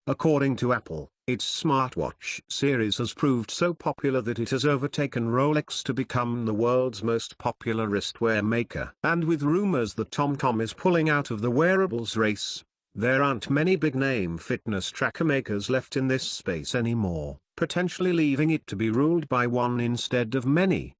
According to Apple, its smartwatch series has proved so popular that it has overtaken Rolex to become the world's most popular wristwear maker. And with rumors that TomTom is pulling out of the wearables race, there aren't many big-name fitness tracker makers left in this space anymore, potentially leaving it to be ruled by one instead of many.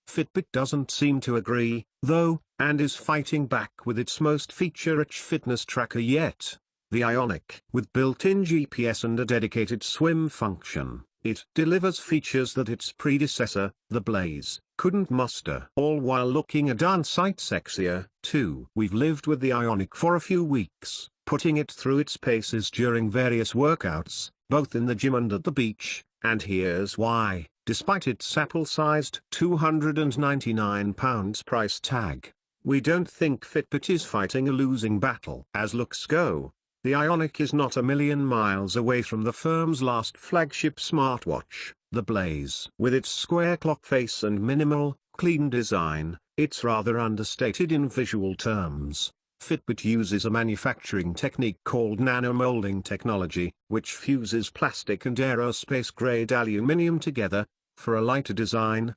Fitbit doesn't seem to agree, though, and is fighting back with its most feature-rich fitness tracker yet. The Ionic. With built-in GPS and a dedicated swim function, it delivers features that its predecessor, the Blaze, couldn't muster. All while looking a darn sight sexier, too. We've lived with the Ionic for a few weeks, putting it through its paces during various workouts, both in the gym and at the beach, and here's why. Despite its Apple-sized £299 price tag, we don't think Fitbit is fighting a losing battle. As looks go, the Ionic is not a million miles away from the firm's last flagship smartwatch, the Blaze. With its square clock face and minimal, clean design, it's rather understated in visual terms. Fitbit uses a manufacturing technique called nanomolding technology, which fuses plastic and aerospace-grade aluminium together, for a lighter design.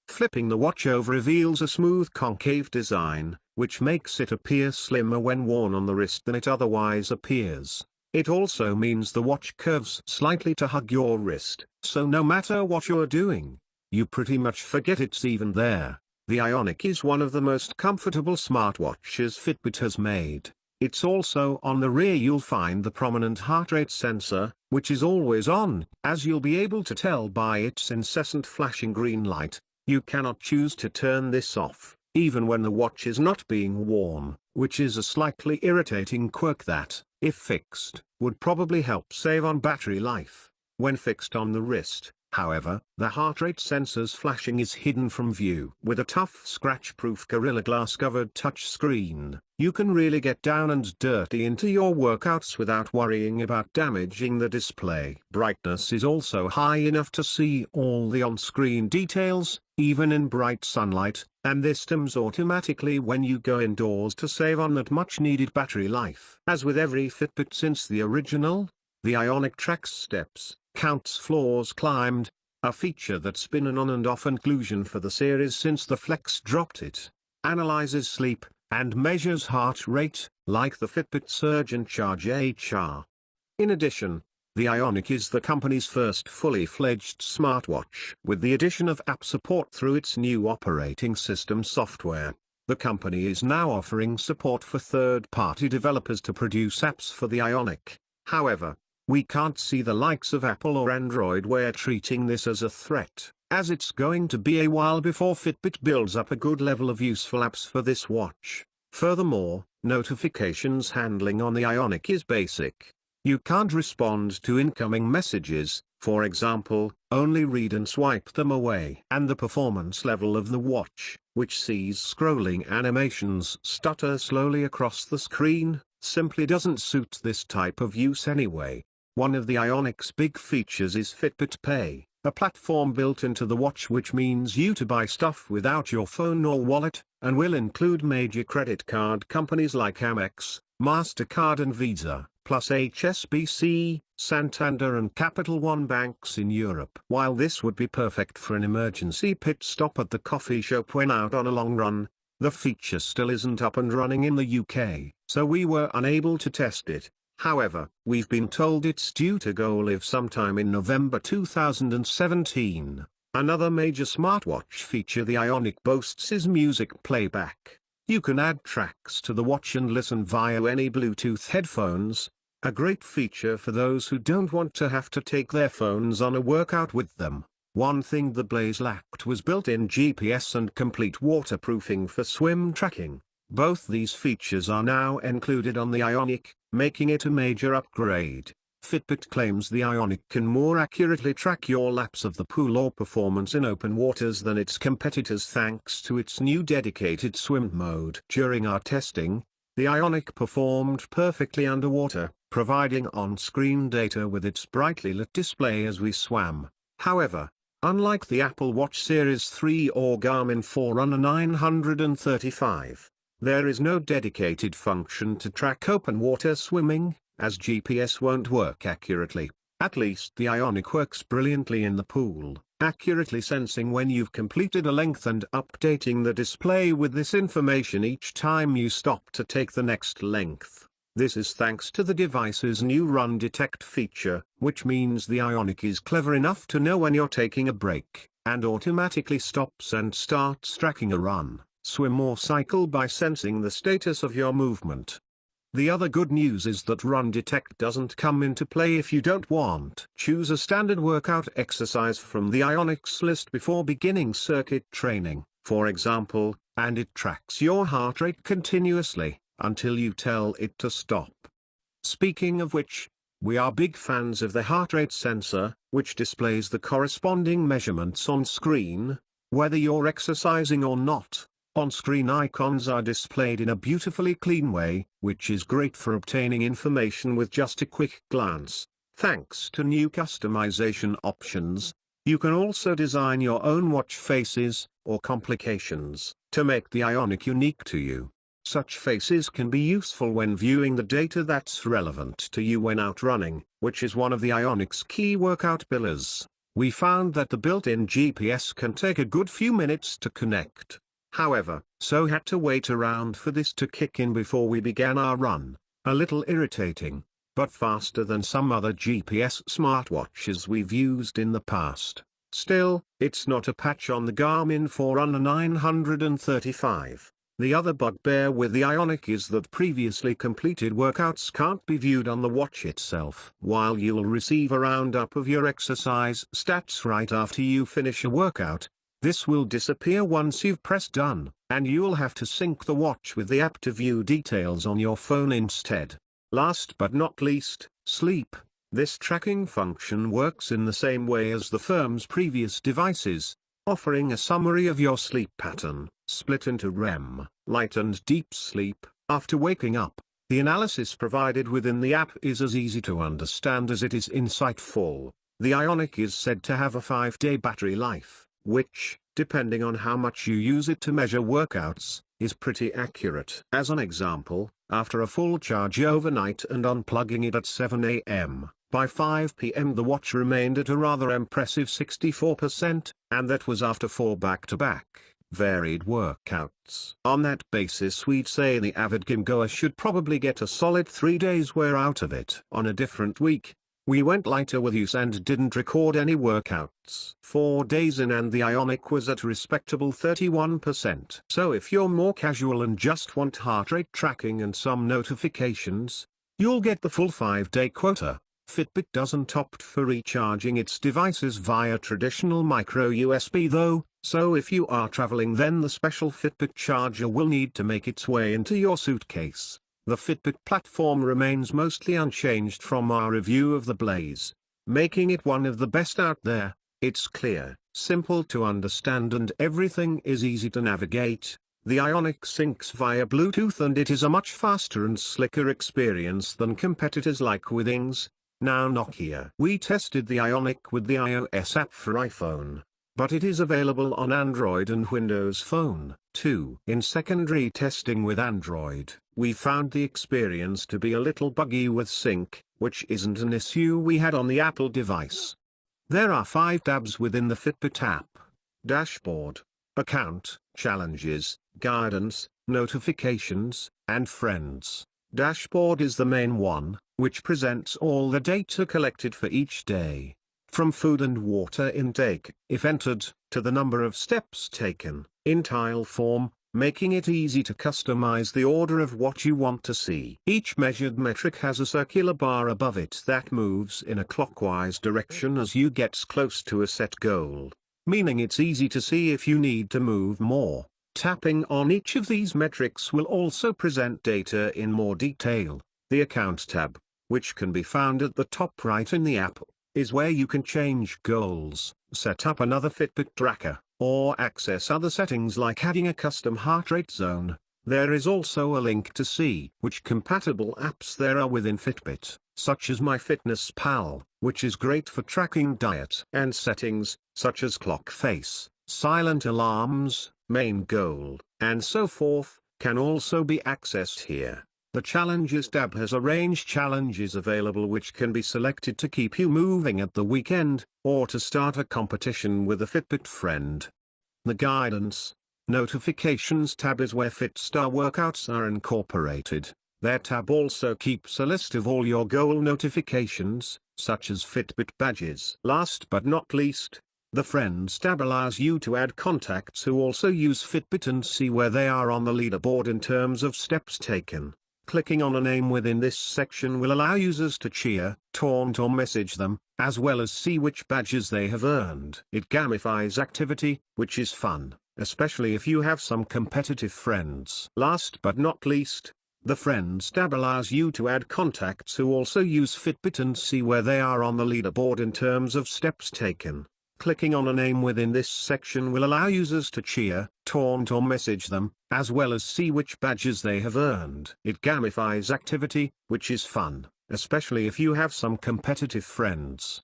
Flipping the watch over reveals a smooth concave design, which makes it appear slimmer when worn on the wrist than it otherwise appears. It also means the watch curves slightly to hug your wrist, so no matter what you're doing, you pretty much forget it's even there. The Ionic is one of the most comfortable smartwatches Fitbit has made. It's also on the rear you'll find the prominent heart rate sensor, which is always on, as you'll be able to tell by its incessant flashing green light. You cannot choose to turn this off, even when the watch is not being worn, which is a slightly irritating quirk that, if fixed, would probably help save on battery life. When fixed on the wrist, however, the heart rate sensor's flashing is hidden from view. With a tough scratch-proof Gorilla Glass-covered touchscreen, you can really get down and dirty into your workouts without worrying about damaging the display. Brightness is also high enough to see all the on-screen details, even in bright sunlight, and this dims automatically when you go indoors to save on that much-needed battery life. As with every Fitbit since the original, the Ionic tracks steps, counts floors climbed, a feature that's been an on and off inclusion for the series since the Flex dropped it, analyzes sleep, and measures heart rate, like the Fitbit Surge and Charge HR. In addition, the Ionic is the company's first fully-fledged smartwatch. With the addition of app support through its new operating system software, the company is now offering support for third-party developers to produce apps for the Ionic. However, we can't see the likes of Apple or Android Wear treating this as a threat, as it's going to be a while before Fitbit builds up a good level of useful apps for this watch. Furthermore, notifications handling on the Ionic is basic. You can't respond to incoming messages, for example, only read and swipe them away. And the performance level of the watch, which sees scrolling animations stutter slowly across the screen, simply doesn't suit this type of use anyway. One of the Ionic's big features is Fitbit Pay, a platform built into the watch which means you to buy stuff without your phone or wallet, and will include major credit card companies like Amex, MasterCard and Visa, plus HSBC, Santander and Capital One banks in Europe. While this would be perfect for an emergency pit stop at the coffee shop when out on a long run, the feature still isn't up and running in the UK, so we were unable to test it. However, we've been told it's due to go live sometime in November 2017. Another major smartwatch feature the Ionic boasts is music playback. You can add tracks to the watch and listen via any Bluetooth headphones, a great feature for those who don't want to have to take their phones on a workout with them. One thing the Blaze lacked was built-in GPS and complete waterproofing for swim tracking. Both these features are now included on the Ionic, making it a major upgrade. Fitbit claims the Ionic can more accurately track your laps of the pool or performance in open waters than its competitors thanks to its new dedicated swim mode. During our testing, the Ionic performed perfectly underwater, providing on-screen data with its brightly lit display as we swam. However, unlike the Apple Watch Series 3 or Garmin Forerunner 935, There is no dedicated function to track open water swimming, as GPS won't work accurately. At least the Ionic works brilliantly in the pool, accurately sensing when you've completed a length and updating the display with this information each time you stop to take the next length. This is thanks to the device's new Run Detect feature, which means the Ionic is clever enough to know when you're taking a break, and automatically stops and starts tracking a run, swim or cycle by sensing the status of your movement. The other good news is that Run Detect doesn't come into play if you don't want. Choose a standard workout exercise from the Ionic's list before beginning circuit training, for example, and it tracks your heart rate continuously, until you tell it to stop. Speaking of which, we are big fans of the heart rate sensor, which displays the corresponding measurements on screen, whether you're exercising or not. On-screen icons are displayed in a beautifully clean way, which is great for obtaining information with just a quick glance. Thanks to new customization options, you can also design your own watch faces, or complications, to make the Ionic unique to you. Such faces can be useful when viewing the data that's relevant to you when out running, which is one of the Ionic's key workout pillars. We found that the built-in GPS can take a good few minutes to connect. However, so had to wait around for this to kick in before we began our run. A little irritating, but faster than some other GPS smartwatches we've used in the past. Still, it's not a patch on the Garmin Forerunner 935. The other bugbear with the Ionic is that previously completed workouts can't be viewed on the watch itself. While you'll receive a roundup of your exercise stats right after you finish a workout, this will disappear once you've pressed done, and you'll have to sync the watch with the app to view details on your phone instead. Last but not least, sleep. This tracking function works in the same way as the firm's previous devices, offering a summary of your sleep pattern, split into REM, light and deep sleep, after waking up. The analysis provided within the app is as easy to understand as it is insightful. The Ionic is said to have a 5-day battery life, which, depending on how much you use it to measure workouts, is pretty accurate. As an example, after a full charge overnight and unplugging it at 7 a.m., by 5 p.m. the watch remained at a rather impressive 64%, and that was after 4 back-to-back, varied workouts. On that basis we'd say the avid gym goer should probably get a solid 3 days wear out of it. On a different week, we went lighter with use and didn't record any workouts. 4 days in and the Ionic was at respectable 31%. So if you're more casual and just want heart rate tracking and some notifications, you'll get the full 5-day quota. Fitbit doesn't opt for recharging its devices via traditional micro USB though, so if you are traveling then the special Fitbit charger will need to make its way into your suitcase. The Fitbit platform remains mostly unchanged from our review of the Blaze, making it one of the best out there. It's clear, simple to understand and everything is easy to navigate. The Ionic syncs via Bluetooth and it is a much faster and slicker experience than competitors like Withings, now Nokia. We tested the Ionic with the iOS app for iPhone, but it is available on Android and Windows Phone, too. In secondary testing with Android, we found the experience to be a little buggy with sync, which isn't an issue we had on the Apple device. There are 5 tabs within the Fitbit app: Dashboard, Account, Challenges, Guidance, Notifications, and Friends. Dashboard is the main one, which presents all the data collected for each day, from food and water intake, if entered, to the number of steps taken, in tile form, making it easy to customize the order of what you want to see. Each measured metric has a circular bar above it that moves in a clockwise direction as you get close to a set goal, meaning it's easy to see if you need to move more. Tapping on each of these metrics will also present data in more detail. The Account tab, which can be found at the top right in the app, is where you can change goals, set up another Fitbit tracker, or access other settings like adding a custom heart rate zone. There is also a link to see which compatible apps there are within Fitbit, such as MyFitnessPal, which is great for tracking diet, and settings, such as clock face, silent alarms, main goal, and so forth. can also be accessed here. The Challenges tab has a range challenges available which can be selected to keep you moving at the weekend, or to start a competition with a Fitbit friend. The Guidance, Notifications tab is where FitStar workouts are incorporated. Their tab also keeps a list of all your goal notifications, such as Fitbit badges. Last but not least, the Friends tab allows you to add contacts who also use Fitbit and see where they are on the leaderboard in terms of steps taken. Clicking on a name within this section will allow users to cheer, taunt or message them, as well as see which badges they have earned. It gamifies activity, which is fun, especially if you have some competitive friends. Last but not least, the Friends tab allows you to add contacts who also use Fitbit and see where they are on the leaderboard in terms of steps taken. Clicking on a name within this section will allow users to cheer, taunt or message them, as well as see which badges they have earned. It gamifies activity, which is fun, especially if you have some competitive friends.